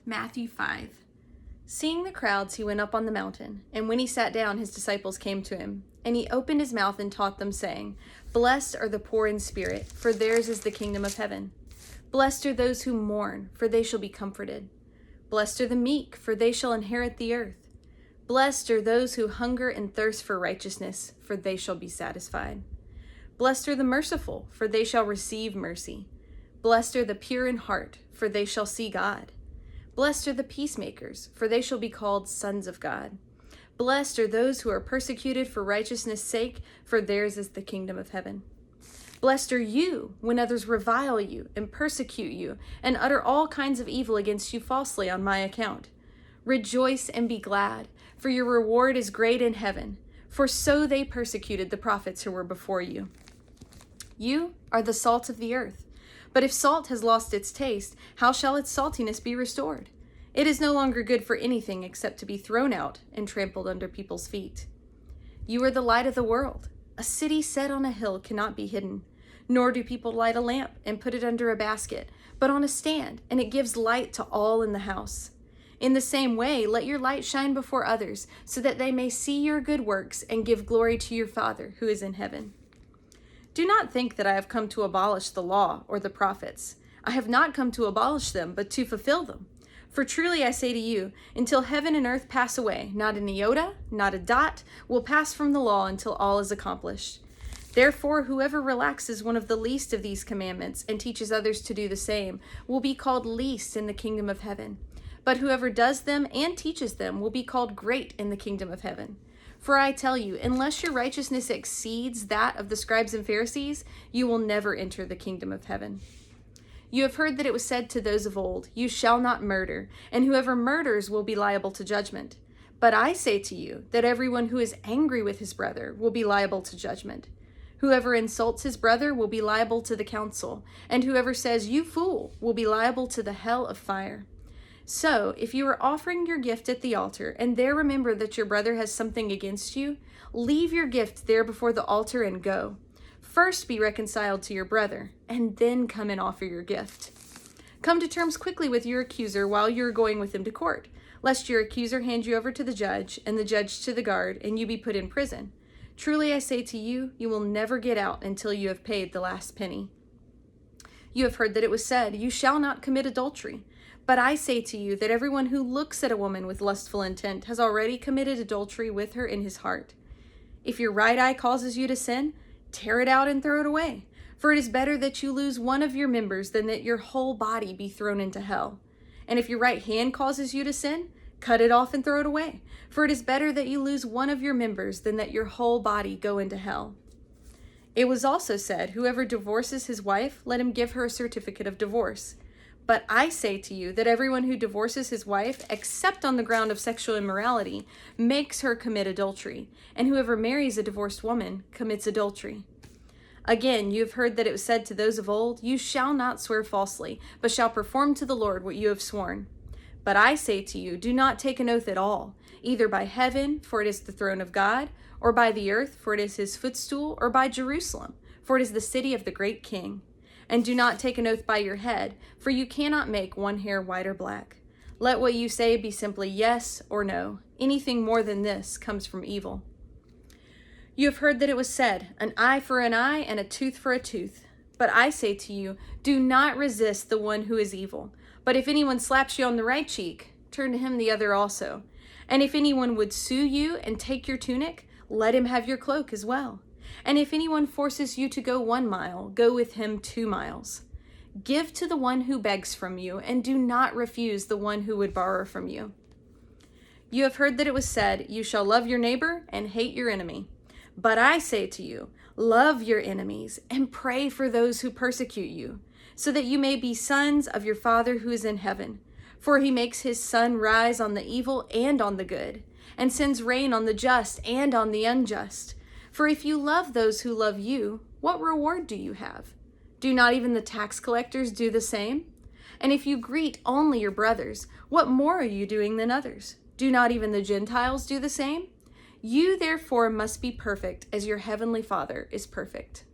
Matthew 5. Seeing the crowds, he went up on the mountain, and when he sat down, his disciples came to him. And he opened his mouth and taught them, saying, Blessed are the poor in spirit, for theirs is the kingdom of heaven. Blessed are those who mourn, for they shall be comforted. Blessed are the meek, for they shall inherit the earth. Blessed are those who hunger and thirst for righteousness, for they shall be satisfied. Blessed are the merciful, for they shall receive mercy. Blessed are the pure in heart, for they shall see God. Blessed are the peacemakers, for they shall be called sons of God. Blessed are those who are persecuted for righteousness' sake, for theirs is the kingdom of heaven. Blessed are you when others revile you and persecute you and utter all kinds of evil against you falsely on my account. Rejoice and be glad, for your reward is great in heaven, for so they persecuted the prophets who were before you. You are the salt of the earth. But if salt has lost its taste, how shall its saltiness be restored? It is no longer good for anything except to be thrown out and trampled under people's feet. You are the light of the world. A city set on a hill cannot be hidden, nor do people light a lamp and put it under a basket, but on a stand, and it gives light to all in the house. In the same way, let your light shine before others, so that they may see your good works and give glory to your Father who is in heaven. Do not think that I have come to abolish the law or the prophets. I have not come to abolish them, but to fulfill them. For truly I say to you, until heaven and earth pass away, not an iota, not a dot, will pass from the law until all is accomplished. Therefore, whoever relaxes one of the least of these commandments and teaches others to do the same will be called least in the kingdom of heaven. But whoever does them and teaches them will be called great in the kingdom of heaven. For I tell you, unless your righteousness exceeds that of the scribes and Pharisees, you will never enter the kingdom of heaven. You have heard that it was said to those of old, You shall not murder, and whoever murders will be liable to judgment. But I say to you that everyone who is angry with his brother will be liable to judgment. Whoever insults his brother will be liable to the council, and whoever says, You fool, will be liable to the hell of fire. So, if you are offering your gift at the altar, and there remember that your brother has something against you, leave your gift there before the altar and go. First be reconciled to your brother, and then come and offer your gift. Come to terms quickly with your accuser while you are going with him to court, lest your accuser hand you over to the judge, and the judge to the guard, and you be put in prison. Truly I say to you, you will never get out until you have paid the last penny. You have heard that it was said, You shall not commit adultery. But I say to you that everyone who looks at a woman with lustful intent has already committed adultery with her in his heart. If your right eye causes you to sin, tear it out and throw it away. For it is better that you lose one of your members than that your whole body be thrown into hell. And if your right hand causes you to sin, cut it off and throw it away. For it is better that you lose one of your members than that your whole body go into hell. It was also said, Whoever divorces his wife, let him give her a certificate of divorce. But I say to you that everyone who divorces his wife, except on the ground of sexual immorality, makes her commit adultery, and whoever marries a divorced woman commits adultery. Again, you have heard that it was said to those of old, You shall not swear falsely, but shall perform to the Lord what you have sworn. But I say to you, do not take an oath at all, either by heaven, for it is the throne of God, or by the earth, for it is his footstool, or by Jerusalem, for it is the city of the great King. And do not take an oath by your head, for you cannot make one hair white or black. Let what you say be simply yes or no. Anything more than this comes from evil. You have heard that it was said, An eye for an eye and a tooth for a tooth. But I say to you, do not resist the one who is evil. But if anyone slaps you on the right cheek, turn to him the other also. And if anyone would sue you and take your tunic, let him have your cloak as well. And if anyone forces you to go 1 mile, go with him 2 miles. Give to the one who begs from you, and do not refuse the one who would borrow from you. You have heard that it was said, You shall love your neighbor and hate your enemy. But I say to you, love your enemies and pray for those who persecute you, so that you may be sons of your Father who is in heaven. For he makes his sun rise on the evil and on the good, and sends rain on the just and on the unjust. For if you love those who love you, what reward do you have? Do not even the tax collectors do the same? And if you greet only your brothers, what more are you doing than others? Do not even the Gentiles do the same? You therefore must be perfect as your heavenly Father is perfect.